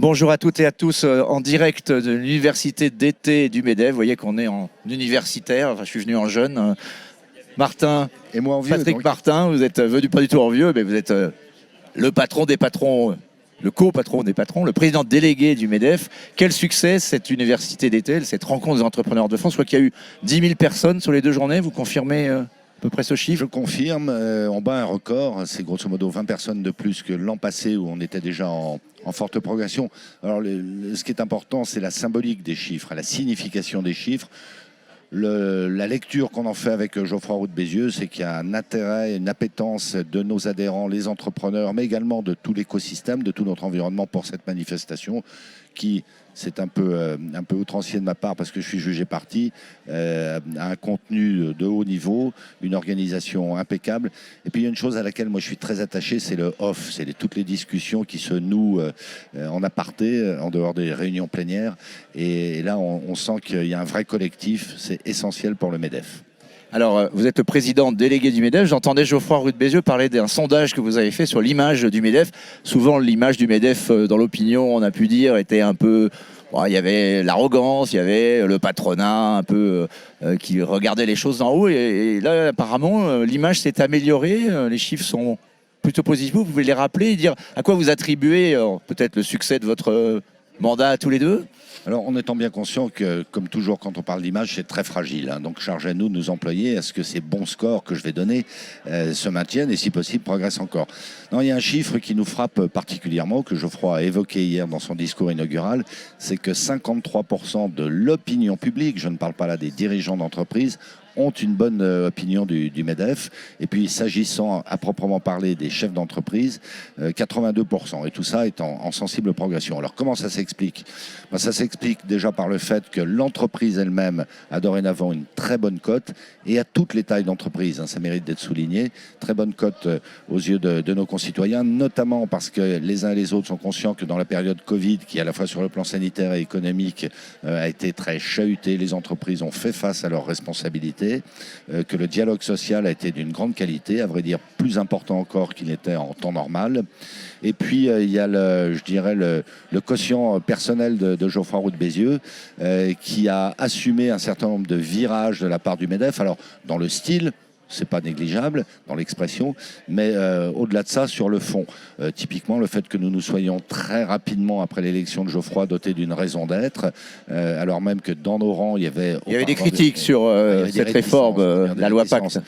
Bonjour à toutes et à tous, en direct de l'université d'été du MEDEF. Vous voyez qu'on est en universitaire, enfin je suis venu en jeune. Martin, Et moi en vieux, Patrick donc. Martin, vous êtes venu pas du tout en vieux, mais vous êtes le patron des patrons, le co-patron des patrons, le président délégué du MEDEF. Quel succès cette université d'été, cette rencontre des entrepreneurs de France. Je crois qu'il y a eu 10 000 personnes sur les 2 journées, vous confirmez à peu près ce chiffre? Je confirme, on bat un record, c'est grosso modo 20 personnes de plus que l'an passé où on était déjà en forte progression. Alors ce qui est important, c'est la symbolique des chiffres, la signification des chiffres. La lecture qu'on en fait avec Geoffroy Roux de Bézieux, c'est qu'il y a un intérêt, une appétence de nos adhérents, les entrepreneurs, mais également de tout l'écosystème, de tout notre environnement pour cette manifestation qui, c'est un peu outrancier de ma part parce que je suis jugé parti, a un contenu de haut niveau, une organisation impeccable. Et puis il y a une chose à laquelle moi je suis très attaché, c'est le off, c'est toutes les discussions qui se nouent en aparté, en dehors des réunions plénières. Et là, on sent qu'il y a un vrai collectif, c'est essentiel pour le MEDEF. Alors, vous êtes le président délégué du MEDEF. J'entendais Geoffroy Roux de Bézieux parler d'un sondage que vous avez fait sur l'image du MEDEF. Souvent, l'image du MEDEF, dans l'opinion, on a pu dire, était un peu... Bon, il y avait l'arrogance, il y avait le patronat un peu qui regardait les choses d'en haut. Et là, apparemment, l'image s'est améliorée. Les chiffres sont plutôt positifs. Vous pouvez les rappeler et dire à quoi vous attribuez peut-être le succès de votre mandat à tous les deux? Alors, en étant bien conscient que, comme toujours, quand on parle d'image, c'est très fragile. Donc, charge à nous de nous employer à ce que ces bons scores que je vais donner se maintiennent et, si possible, progressent encore. Non, il y a un chiffre qui nous frappe particulièrement, que Geoffroy a évoqué hier dans son discours inaugural, c'est que 53% de l'opinion publique, je ne parle pas là des dirigeants d'entreprise, ont une bonne opinion du MEDEF. Et puis, s'agissant à proprement parler des chefs d'entreprise, 82%. Et tout ça est en sensible progression. Alors, comment ça s'explique? Ça s'explique déjà par le fait que l'entreprise elle-même a dorénavant une très bonne cote, et à toutes les tailles d'entreprise, ça mérite d'être souligné, très bonne cote aux yeux de nos concitoyens, notamment parce que les uns et les autres sont conscients que dans la période Covid, qui à la fois sur le plan sanitaire et économique a été très chahutée, les entreprises ont fait face à leurs responsabilités, que le dialogue social a été d'une grande qualité, à vrai dire plus important encore qu'il n'était en temps normal. Et puis il y a le quotient personnel de Geoffroy Roux de Bézieux qui a assumé un certain nombre de virages de la part du MEDEF. Alors dans le style, c'est pas négligeable dans l'expression, mais au-delà de ça, sur le fond, typiquement le fait que nous soyons très rapidement après l'élection de Geoffroy dotés d'une raison d'être, alors même que dans nos rangs il y avait des critiques sur cette réforme, la loi Pacte,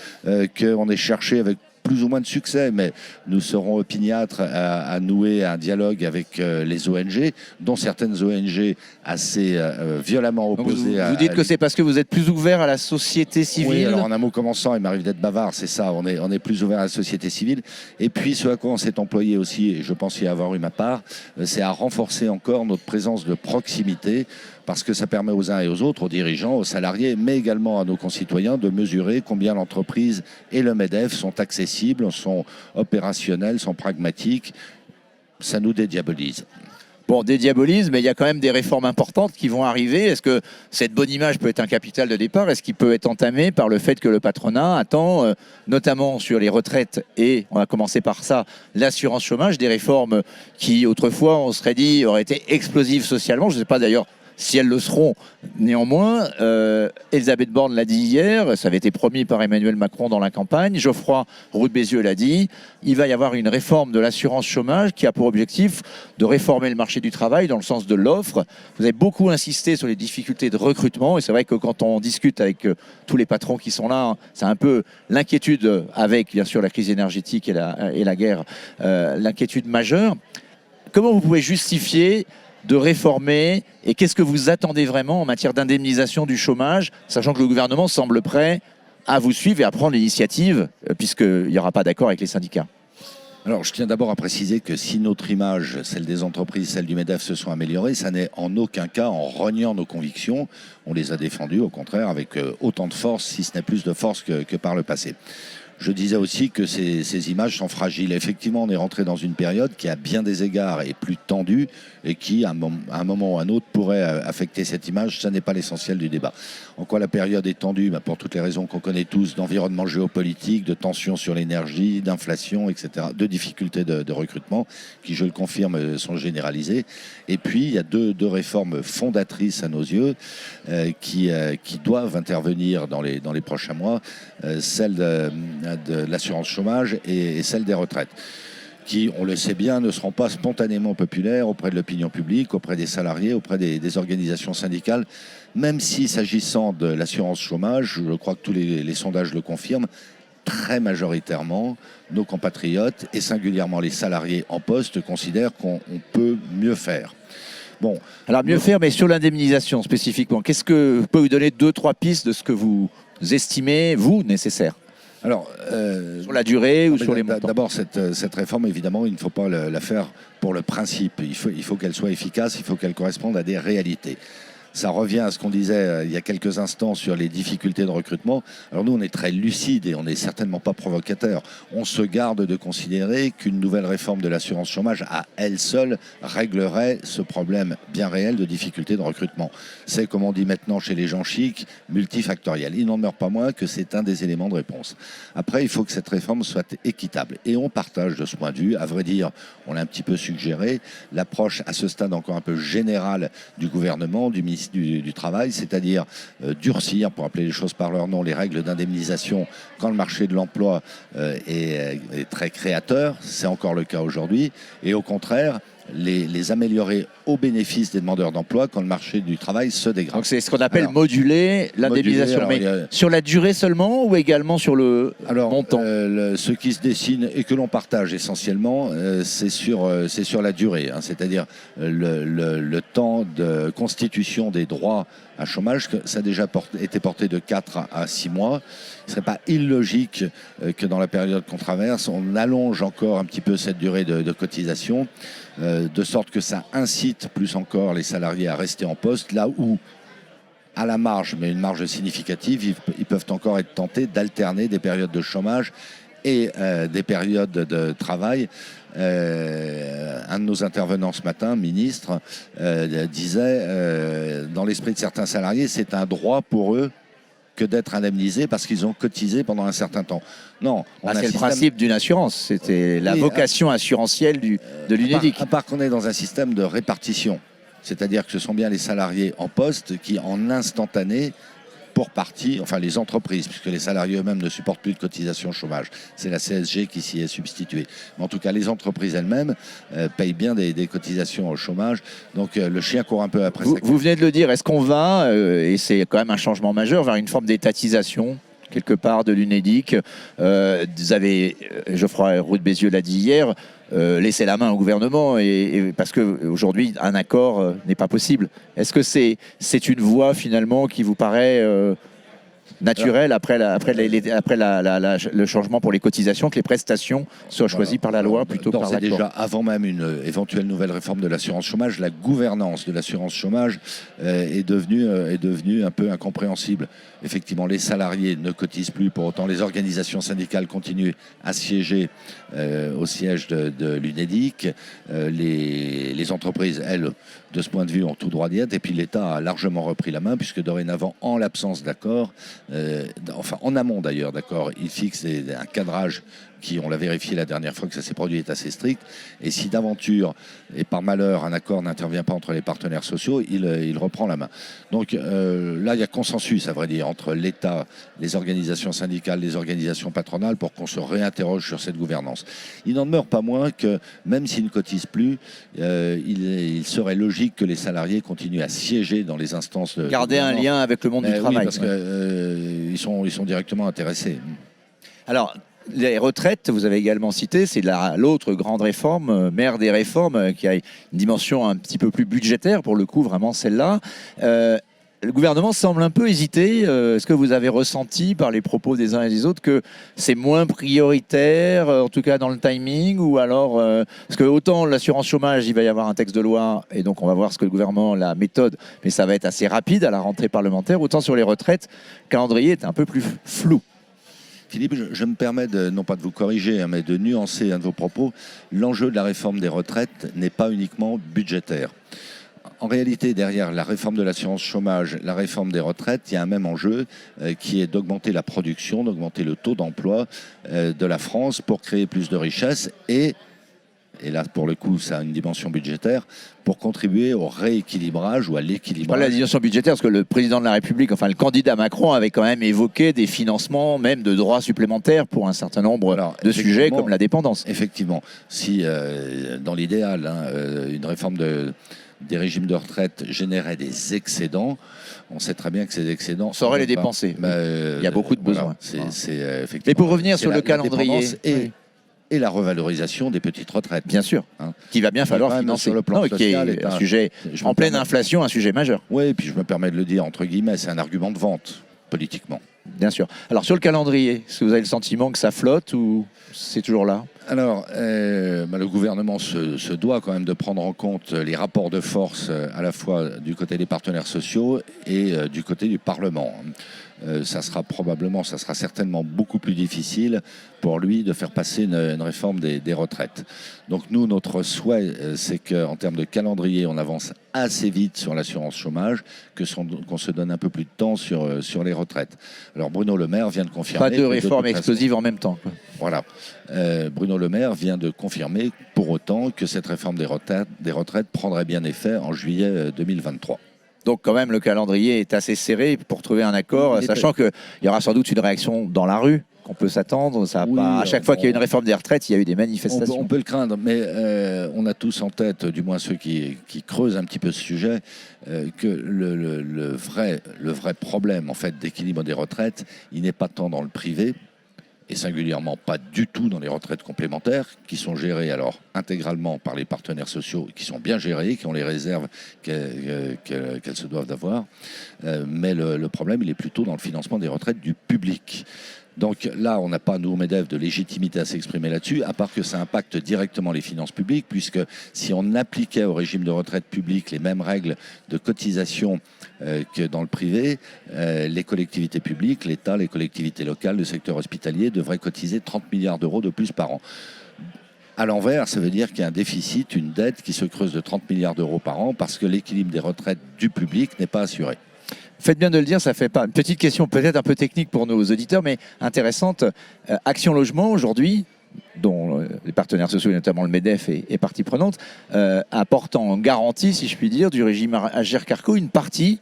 qu'on ait cherché avec plus ou moins de succès, mais nous serons opiniâtres à nouer un dialogue avec les ONG, dont certaines ONG assez violemment opposées. Vous dites que c'est parce que vous êtes plus ouvert à la société civile? Oui, alors en un mot commençant, il m'arrive d'être bavard, c'est ça, on est plus ouvert à la société civile. Et puis ce à quoi on s'est employé aussi, et je pense y avoir eu ma part, c'est à renforcer encore notre présence de proximité, parce que ça permet aux uns et aux autres, aux dirigeants, aux salariés, mais également à nos concitoyens de mesurer combien l'entreprise et le MEDEF sont accessibles, sont opérationnels, sont pragmatiques. Ça nous dédiabolise. Bon, dédiabolise, mais il y a quand même des réformes importantes qui vont arriver. Est-ce que cette bonne image peut être un capital de départ? Est-ce qu'il peut être entamé par le fait que le patronat attend, notamment sur les retraites et, on va commencer par ça, l'assurance chômage, des réformes qui, autrefois, on serait dit, auraient été explosives socialement? Je ne sais pas d'ailleurs si elles le seront. Néanmoins, Elisabeth Borne l'a dit hier, ça avait été promis par Emmanuel Macron dans la campagne, Geoffroy Roux de Bézieux l'a dit, il va y avoir une réforme de l'assurance chômage qui a pour objectif de réformer le marché du travail dans le sens de l'offre. Vous avez beaucoup insisté sur les difficultés de recrutement, et c'est vrai que quand on discute avec tous les patrons qui sont là, c'est un peu l'inquiétude avec, bien sûr, la crise énergétique et la guerre, l'inquiétude majeure. Comment vous pouvez justifier de réformer, et qu'est-ce que vous attendez vraiment en matière d'indemnisation du chômage, sachant que le gouvernement semble prêt à vous suivre et à prendre l'initiative, puisqu'il n'y aura pas d'accord avec les syndicats? Alors, je tiens d'abord à préciser que si notre image, celle des entreprises, celle du MEDEF, se sont améliorées, ça n'est en aucun cas en reniant nos convictions. On les a défendues, au contraire, avec autant de force, si ce n'est plus de force que par le passé. je disais aussi que ces images sont fragiles. Effectivement, on est rentré dans une période qui, à bien des égards, est plus tendue et qui, à un moment ou à un autre, pourrait affecter cette image. Ça n'est pas l'essentiel du débat. En quoi la période est tendue? Pour toutes les raisons qu'on connaît tous, d'environnement géopolitique, de tensions sur l'énergie, d'inflation, etc., de difficultés de recrutement, qui, je le confirme, sont généralisées. Et puis, il y a deux réformes fondatrices à nos yeux qui doivent intervenir dans les prochains mois, celle de l'assurance chômage et celle des retraites, qui, on le sait bien, ne seront pas spontanément populaires auprès de l'opinion publique, auprès des salariés, auprès des organisations syndicales, même si, s'agissant de l'assurance chômage, je crois que tous les sondages le confirment, très majoritairement, nos compatriotes, et singulièrement les salariés en poste, considèrent qu'on peut mieux faire. Bon, alors mieux faire, mais sur l'indemnisation spécifiquement, qu'est-ce que vous pouvez vous donner 2-3 pistes de ce que vous estimez, vous, nécessaire? Alors, sur la durée ou sur les montants? D'abord, cette réforme, évidemment, il ne faut pas la faire pour le principe. Il faut qu'elle soit efficace, il faut qu'elle corresponde à des réalités. Ça revient à ce qu'on disait il y a quelques instants sur les difficultés de recrutement. Alors nous, on est très lucide et on n'est certainement pas provocateur. On se garde de considérer qu'une nouvelle réforme de l'assurance chômage à elle seule réglerait ce problème bien réel de difficultés de recrutement. C'est, comme on dit maintenant chez les gens chics, multifactoriel. Il n'en demeure pas moins que c'est un des éléments de réponse. Après, il faut que cette réforme soit équitable. Et on partage de ce point de vue, à vrai dire, on l'a un petit peu suggéré, l'approche à ce stade encore un peu générale du gouvernement, du ministère du Travail, c'est-à-dire durcir, pour appeler les choses par leur nom, les règles d'indemnisation quand le marché de l'emploi est très créateur. C'est encore le cas aujourd'hui. Et au contraire, les améliorer au bénéfice des demandeurs d'emploi quand le marché du travail se dégrade. Donc c'est ce qu'on appelle moduler l'indemnisation. Mais sur la durée seulement ou également sur le montant? Ce qui se dessine et que l'on partage essentiellement, c'est sur la durée. C'est-à-dire le temps de constitution des droits à chômage, ça a déjà été porté de 4 à 6 mois. Il ne serait pas illogique que dans la période qu'on traverse, on allonge encore un petit peu cette durée de cotisation, de sorte que ça incite plus encore les salariés à rester en poste, là où, à la marge, mais une marge significative, ils peuvent encore être tentés d'alterner des périodes de chômage et des périodes de travail. Un de nos intervenants ce matin, ministre, disait, dans l'esprit de certains salariés, c'est un droit pour eux que d'être indemnisés parce qu'ils ont cotisé pendant un certain temps. Non, c'est le principe d'une assurance, c'était la vocation assurantielle de l'UNEDIC. À part qu'on est dans un système de répartition, c'est-à-dire que ce sont bien les salariés en poste qui, en instantané, pour partie, enfin les entreprises, puisque les salariés eux-mêmes ne supportent plus de cotisation chômage. C'est la CSG qui s'y est substituée. Mais en tout cas, les entreprises elles-mêmes payent bien des cotisations au chômage. Donc le chien court un peu après ça. Vous venez de le dire, est-ce qu'on va, et c'est quand même un changement majeur, vers une forme d'étatisation quelque part de l'UNEDIC? Vous avez, Geoffroy Roux de Bézieux l'a dit hier, laisser la main au gouvernement parce qu'aujourd'hui un accord n'est pas possible. Est-ce que c'est une voie finalement qui vous paraît naturelle après le changement pour les cotisations, que les prestations soient choisies par la loi plutôt que par l'accord? Déjà, avant même une éventuelle nouvelle réforme de l'assurance chômage, la gouvernance de l'assurance chômage est devenue un peu incompréhensible. Effectivement, les salariés ne cotisent plus, pour autant les organisations syndicales continuent à siéger au siège de l'UNEDIC. Les entreprises, elles, de ce point de vue, ont tout droit d'y être. Et puis l'État a largement repris la main, puisque dorénavant, en l'absence d'accord, en amont d'ailleurs, d'accord, il fixe un cadrage qui, on l'a vérifié la dernière fois que ça s'est produit, est assez strict. Et si d'aventure et par malheur un accord n'intervient pas entre les partenaires sociaux, il reprend la main. Donc là, il y a consensus, à vrai dire, entre l'État, les organisations syndicales, les organisations patronales, pour qu'on se réinterroge sur cette gouvernance. Il n'en demeure pas moins que, même s'ils ne cotisent plus, il serait logique que les salariés continuent à siéger dans les instances de garder un lien avec le monde du travail. Oui, parce qu'ils sont directement intéressés. Alors, les retraites, vous avez également cité, c'est l'autre grande réforme, mère des réformes, qui a une dimension un petit peu plus budgétaire, pour le coup, vraiment celle-là. Le gouvernement semble un peu hésiter. Est-ce que vous avez ressenti par les propos des uns et des autres que c'est moins prioritaire, en tout cas dans le timing, ou alors parce que autant l'assurance chômage, il va y avoir un texte de loi et donc on va voir ce que le gouvernement, la méthode, mais ça va être assez rapide à la rentrée parlementaire. Autant sur les retraites, le calendrier est un peu plus flou. Philippe, je me permets, non pas de vous corriger, mais de nuancer un de vos propos. L'enjeu de la réforme des retraites n'est pas uniquement budgétaire. En réalité, derrière la réforme de l'assurance chômage, la réforme des retraites, il y a un même enjeu qui est d'augmenter la production, d'augmenter le taux d'emploi de la France pour créer plus de richesses et là pour le coup ça a une dimension budgétaire, pour contribuer au rééquilibrage ou à l'équilibrage. Pas la dimension budgétaire, parce que le président de la République, enfin le candidat Macron avait quand même évoqué des financements, même de droits supplémentaires pour un certain nombre de sujets comme la dépendance. Effectivement, si dans l'idéal, une réforme des régimes de retraite générait des excédents, on sait très bien que ces excédents... On saurait les dépenser. Il y a beaucoup de besoins. Effectivement, mais pour revenir sur le calendrier... Et la revalorisation des petites retraites. Bien sûr, qu'il va bien falloir financer. Sur le plan social, qui est un sujet, en pleine inflation, un sujet majeur. Oui, et puis je me permets de le dire, entre guillemets, c'est un argument de vente, politiquement. Bien sûr. Alors sur le calendrier, est-ce que vous avez le sentiment que ça flotte ou c'est toujours là ? Alors, le gouvernement se doit quand même de prendre en compte les rapports de force à la fois du côté des partenaires sociaux et du côté du Parlement. Ça sera certainement beaucoup plus difficile pour lui de faire passer une réforme des retraites. Donc nous, notre souhait, c'est qu'en termes de calendrier, on avance assez vite sur l'assurance chômage, qu'on se donne un peu plus de temps sur les retraites. Alors Bruno Le Maire vient de confirmer... Pas de réforme explosive en même temps, quoi. Voilà. Bruno Le Maire vient de confirmer pour autant que cette réforme des retraites prendrait bien effet en juillet 2023. Donc quand même le calendrier est assez serré pour trouver un accord, sachant qu'il y aura sans doute une réaction dans la rue qu'on peut s'attendre. À chaque fois qu'il y a une réforme des retraites, il y a eu des manifestations. On peut le craindre, mais on a tous en tête, du moins ceux qui creusent un petit peu ce sujet, que le vrai problème en fait d'équilibre des retraites, il n'est pas tant dans le privé, et singulièrement pas du tout dans les retraites complémentaires, qui sont gérées alors intégralement par les partenaires sociaux, qui sont bien gérées, qui ont les réserves qu'elles se doivent d'avoir. Mais le problème, il est plutôt dans le financement des retraites du public. Donc là, on n'a pas, nous, au MEDEF, de légitimité à s'exprimer là-dessus, à part que ça impacte directement les finances publiques, puisque si on appliquait au régime de retraite publique les mêmes règles de cotisation que dans le privé, les collectivités publiques, l'État, les collectivités locales, le secteur hospitalier devraient cotiser 30 milliards d'euros de plus par an. À l'envers, ça veut dire qu'il y a un déficit, une dette qui se creuse de 30 milliards d'euros par an, parce que l'équilibre des retraites du public n'est pas assuré. Faites bien de le dire, ça fait pas. Une petite question peut-être un peu technique pour nos auditeurs, mais intéressante. Action Logement, aujourd'hui, dont les partenaires sociaux, et notamment le MEDEF, est partie prenante, apporte en garantie, si je puis dire, du régime Agirc-Arrco une partie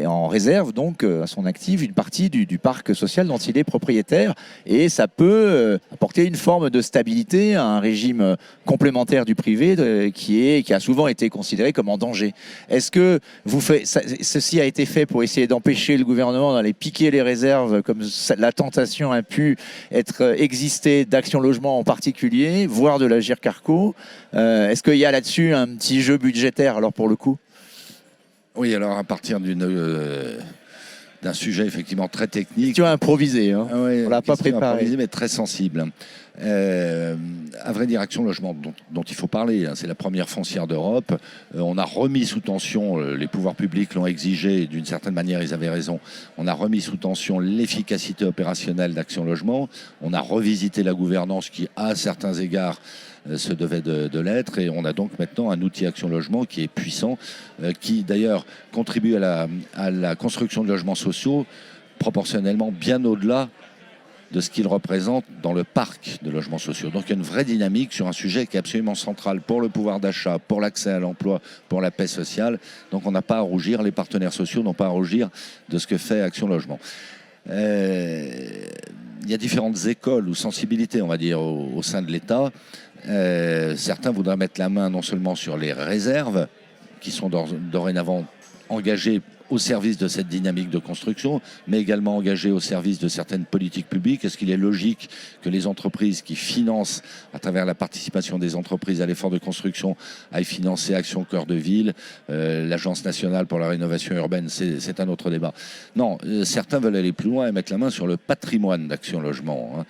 en réserve, donc à son actif, une partie du parc social dont il est propriétaire, et ça peut apporter une forme de stabilité à un régime complémentaire du privé qui a souvent été considéré comme en danger. Est-ce que ceci a été fait pour essayer d'empêcher le gouvernement d'aller piquer les réserves, comme la tentation a pu exister d'Action Logement en particulier, voire de l'Agirc-Arrco? Est-ce qu'il y a là-dessus un petit jeu budgétaire, alors pour le coup? Oui, alors à partir d'un sujet effectivement très technique. Tu as improvisé, hein. Oui, on l'a pas préparé. Improvisé, mais très sensible. À vrai dire, Action Logement, dont il faut parler, c'est la première foncière d'Europe. On a remis sous tension, les pouvoirs publics l'ont exigé, d'une certaine manière, ils avaient raison. On a remis sous tension l'efficacité opérationnelle d'Action Logement. On a revisité la gouvernance qui, à certains égards, se devait de l'être, et on a donc maintenant un outil Action Logement qui est puissant, qui d'ailleurs contribue à la construction de logements sociaux proportionnellement bien au-delà de ce qu'il représente dans le parc de logements sociaux. Donc il y a une vraie dynamique sur un sujet qui est absolument central pour le pouvoir d'achat, pour l'accès à l'emploi, pour la paix sociale. Donc on n'a pas à rougir, les partenaires sociaux n'ont pas à rougir de ce que fait Action Logement. Il y a différentes écoles ou sensibilités, on va dire, au sein de l'État. Certains voudraient mettre la main non seulement sur les réserves, qui sont dorénavant engagées au service de cette dynamique de construction, mais également engagées au service de certaines politiques publiques. Est-ce qu'il est logique que les entreprises qui financent, à travers la participation des entreprises à l'effort de construction, aillent financer Action Cœur de Ville, l'Agence nationale pour la rénovation urbaine? C'est un autre débat. Non, certains veulent aller plus loin et mettre la main sur le patrimoine d'Action Logement, hein.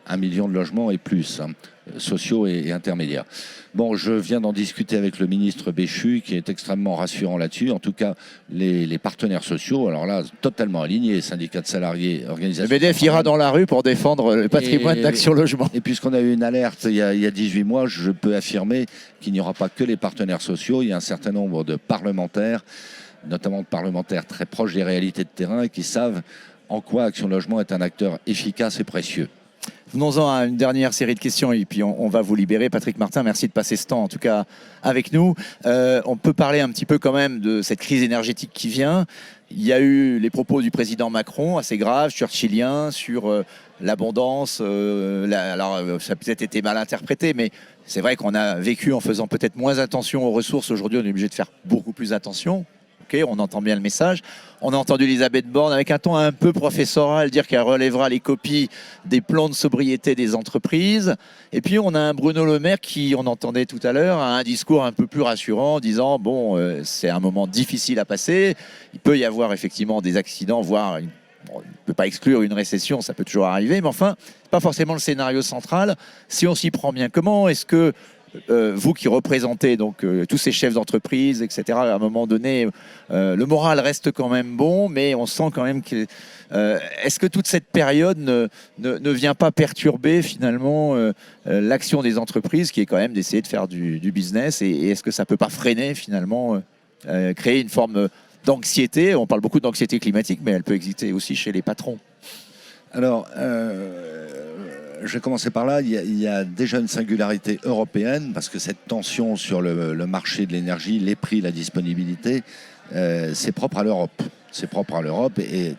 1 million de logements et plus, sociaux et intermédiaires. Bon, je viens d'en discuter avec le ministre Béchu, qui est extrêmement rassurant là-dessus. En tout cas, les partenaires sociaux, alors là, totalement alignés, syndicats de salariés, organisations... Le MEDEF ira dans la rue pour défendre le patrimoine d'Action Logement. Et puisqu'on a eu une alerte il y a 18 mois, je peux affirmer qu'il n'y aura pas que les partenaires sociaux. Il y a un certain nombre de parlementaires, notamment de parlementaires très proches des réalités de terrain, qui savent en quoi Action Logement est un acteur efficace et précieux. Venons-en à une dernière série de questions et puis on va vous libérer. Patrick Martin, merci de passer ce temps en tout cas avec nous. On peut parler un petit peu quand même de cette crise énergétique qui vient. Il y a eu les propos du président Macron assez graves, churchilliens, sur l'abondance. Alors ça a peut-être été mal interprété, mais c'est vrai qu'on a vécu en faisant peut-être moins attention aux ressources. Aujourd'hui, on est obligé de faire beaucoup plus attention. Okay, on entend bien le message. On a entendu Elisabeth Borne avec un ton un peu professoral dire qu'elle relèvera les copies des plans de sobriété des entreprises. Et puis on a un Bruno Le Maire qui, on entendait tout à l'heure, a un discours un peu plus rassurant, disant bon, c'est un moment difficile à passer. Il peut y avoir effectivement des accidents, voire on ne peut pas exclure une récession, ça peut toujours arriver, mais enfin, pas forcément le scénario central. Si on s'y prend bien, comment est-ce que vous qui représentez donc tous ces chefs d'entreprise, etc., à un moment donné, le moral reste quand même bon, mais on sent quand même que... est-ce que toute cette période ne vient pas perturber finalement l'action des entreprises, qui est quand même d'essayer de faire du business, et est-ce que ça ne peut pas freiner finalement, créer une forme d'anxiété? On parle beaucoup d'anxiété climatique, mais elle peut exister aussi chez les patrons. Alors, je vais commencer par là. Il y a déjà une singularité européenne, parce que cette tension sur le marché de l'énergie, les prix, la disponibilité, c'est propre à l'Europe. C'est propre à l'Europe et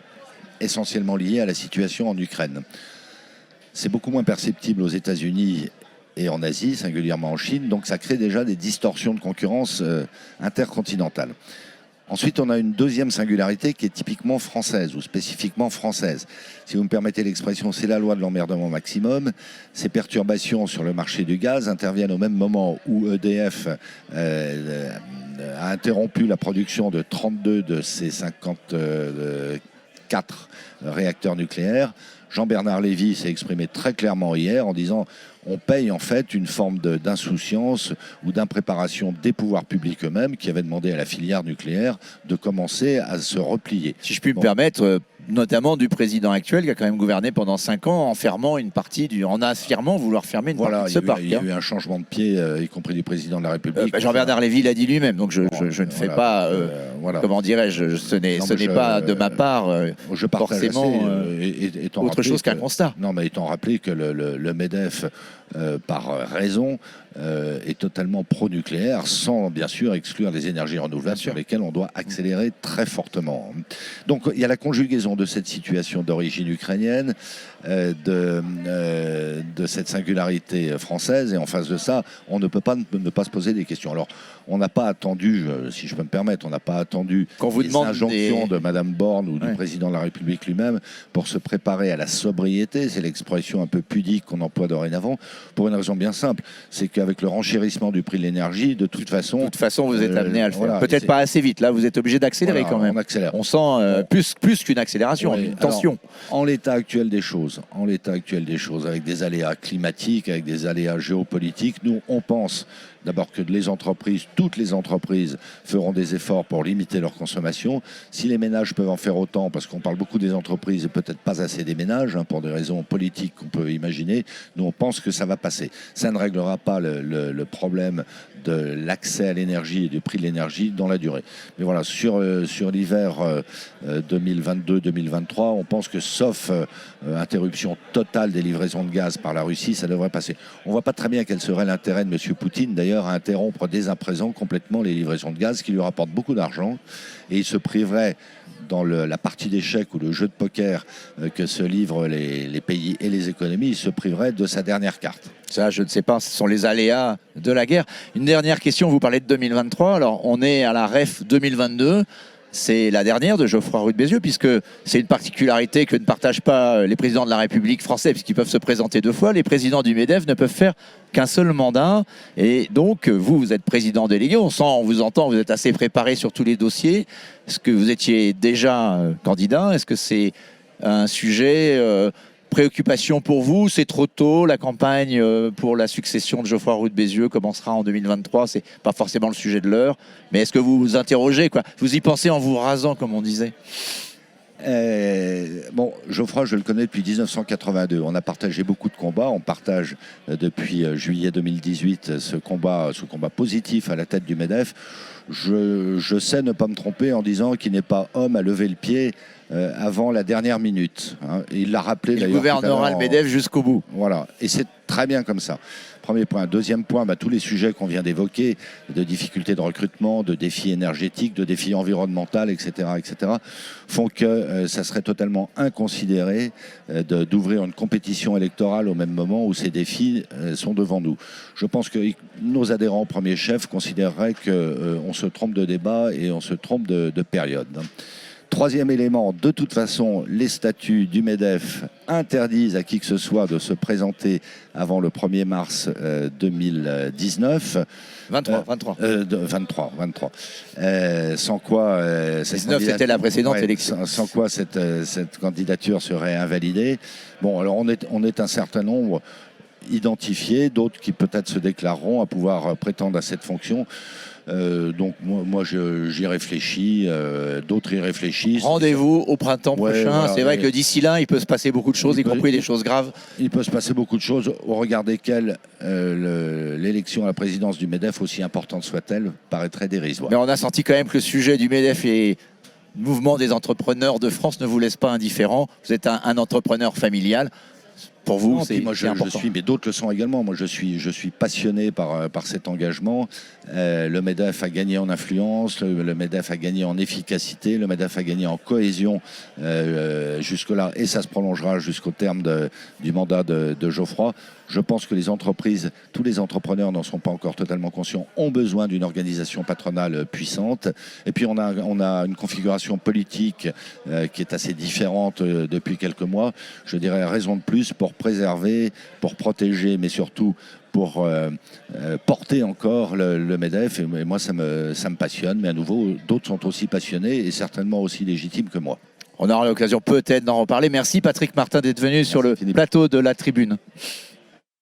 essentiellement lié à la situation en Ukraine. C'est beaucoup moins perceptible aux États-Unis et en Asie, singulièrement en Chine, donc ça crée déjà des distorsions de concurrence intercontinentale. Ensuite, on a une deuxième singularité qui est typiquement française ou spécifiquement française. Si vous me permettez l'expression, c'est la loi de l'emmerdement maximum. Ces perturbations sur le marché du gaz interviennent au même moment où EDF a interrompu la production de 32 de ses 54 réacteurs nucléaires. Jean-Bernard Lévy s'est exprimé très clairement hier en disant on paye en fait une forme d'insouciance ou d'impréparation des pouvoirs publics eux-mêmes qui avaient demandé à la filière nucléaire de commencer à se replier. Si je puis me permettre, notamment du président actuel qui a quand même gouverné pendant 5 ans en fermant une partie en affirmant vouloir fermer une partie de ce parc. Il y a eu un changement de pied, y compris du président de la République. Jean-Bernard Lévy l'a dit lui-même, donc je ne fais pas, comment dirais-je, ce n'est pas de ma part forcément autre chose qu'un constat. Non, mais étant rappelé que le MEDEF, par raison, est totalement pro-nucléaire, sans bien sûr exclure les énergies renouvelables sur lesquelles on doit accélérer très fortement. Donc il y a la conjugaison de cette situation d'origine ukrainienne, de cette singularité française, et en face de ça, on ne peut pas ne pas se poser des questions. Alors, on n'a pas attendu, si je peux me permettre, on n'a pas attendu les injonctions de Madame Borne ou du président de la République lui-même pour se préparer à la sobriété. C'est l'expression un peu pudique qu'on emploie dorénavant, pour une raison bien simple, c'est qu'avec le renchérissement du prix de l'énergie, de toute façon, vous êtes amené à le faire. Peut-être pas assez vite. Là, vous êtes obligé d'accélérer quand même. On accélère. On sent plus qu'une accélération, une tension. Alors, en l'état actuel des choses, avec des aléas climatiques, avec des aléas géopolitiques, nous, on pense d'abord que toutes les entreprises feront des efforts pour limiter leur consommation. Si les ménages peuvent en faire autant, parce qu'on parle beaucoup des entreprises et peut-être pas assez des ménages, pour des raisons politiques qu'on peut imaginer, nous on pense que ça va passer. Ça ne réglera pas le problème de l'accès à l'énergie et du prix de l'énergie dans la durée. Mais voilà, sur l'hiver 2022-2023, on pense que sauf interruption totale des livraisons de gaz par la Russie, ça devrait passer. On ne voit pas très bien quel serait l'intérêt de M. Poutine, d'ailleurs, à interrompre dès à présent complètement les livraisons de gaz qui lui rapportent beaucoup d'argent, et il se priverait dans la partie d'échecs ou le jeu de poker que se livrent les pays et les économies, il se priverait de sa dernière carte. Ça, je ne sais pas, ce sont les aléas de la guerre. Une dernière question, vous parlez de 2023, alors on est à la REF 2022. C'est la dernière de Geoffroy Roux de Bézieux, puisque c'est une particularité que ne partagent pas les présidents de la République française, puisqu'ils peuvent se présenter 2 fois. Les présidents du MEDEF ne peuvent faire qu'un seul mandat. Et donc, vous êtes président délégué. On vous entend, vous êtes assez préparé sur tous les dossiers. Est-ce que vous étiez déjà candidat? Est-ce que c'est un sujet préoccupation pour vous, c'est trop tôt. La campagne pour la succession de Geoffroy Roux de Bézieux commencera en 2023. C'est pas forcément le sujet de l'heure. Mais est-ce que vous vous interrogez, quoi? Vous y pensez en vous rasant, comme on disait? Bon, Geoffroy, je le connais depuis 1982. On a partagé beaucoup de combats. On partage depuis juillet 2018 ce combat positif à la tête du MEDEF. Je sais ne pas me tromper en disant qu'il n'est pas homme à lever le pied avant la dernière minute. Hein. Il l'a rappelé d'ailleurs. Il gouvernera le MEDEF jusqu'au bout. Voilà, et c'est très bien comme ça. Premier point. Deuxième point, tous les sujets qu'on vient d'évoquer, de difficultés de recrutement, de défis énergétiques, de défis environnementaux, etc., font que ça serait totalement inconsidéré d'ouvrir une compétition électorale au même moment où ces défis sont devant nous. Je pense que nos adhérents au premier chef considéreraient qu'on se trompe de débat et on se trompe de période. Troisième élément, de toute façon, les statuts du MEDEF interdisent à qui que ce soit de se présenter avant le 1er mars 2019. 23. Sans quoi... 19, c'était la précédente élection. Sans quoi cette candidature serait invalidée. Bon, alors on est un certain nombre identifiés, d'autres qui peut-être se déclareront à pouvoir prétendre à cette fonction. Donc moi j'y réfléchis, d'autres y réfléchissent. Rendez-vous au printemps prochain. Voilà, c'est vrai que d'ici là, il peut se passer beaucoup de choses, y compris des choses graves. Il peut se passer beaucoup de choses, au regard desquelles l'élection à la présidence du MEDEF, aussi importante soit-elle, paraîtrait dérisoire. Mais on a senti quand même que le sujet du MEDEF et le mouvement des entrepreneurs de France ne vous laisse pas indifférent. Vous êtes un entrepreneur familial. Pour vous, c'est important. Mais d'autres le sont également. Moi, je suis passionné par cet engagement. Le MEDEF a gagné en influence, le MEDEF a gagné en efficacité, le MEDEF a gagné en cohésion jusque-là, et ça se prolongera jusqu'au terme du mandat de Geoffroy. Je pense que les entreprises, tous les entrepreneurs n'en sont pas encore totalement conscients, ont besoin d'une organisation patronale puissante. Et puis on a une configuration politique qui est assez différente depuis quelques mois. Je dirais raison de plus pour préserver, pour protéger, mais surtout pour porter encore le MEDEF. Et moi, ça me passionne. Mais à nouveau, d'autres sont aussi passionnés et certainement aussi légitimes que moi. On aura l'occasion peut-être d'en reparler. Merci Patrick Martin d'être venu sur le plateau de la Tribune.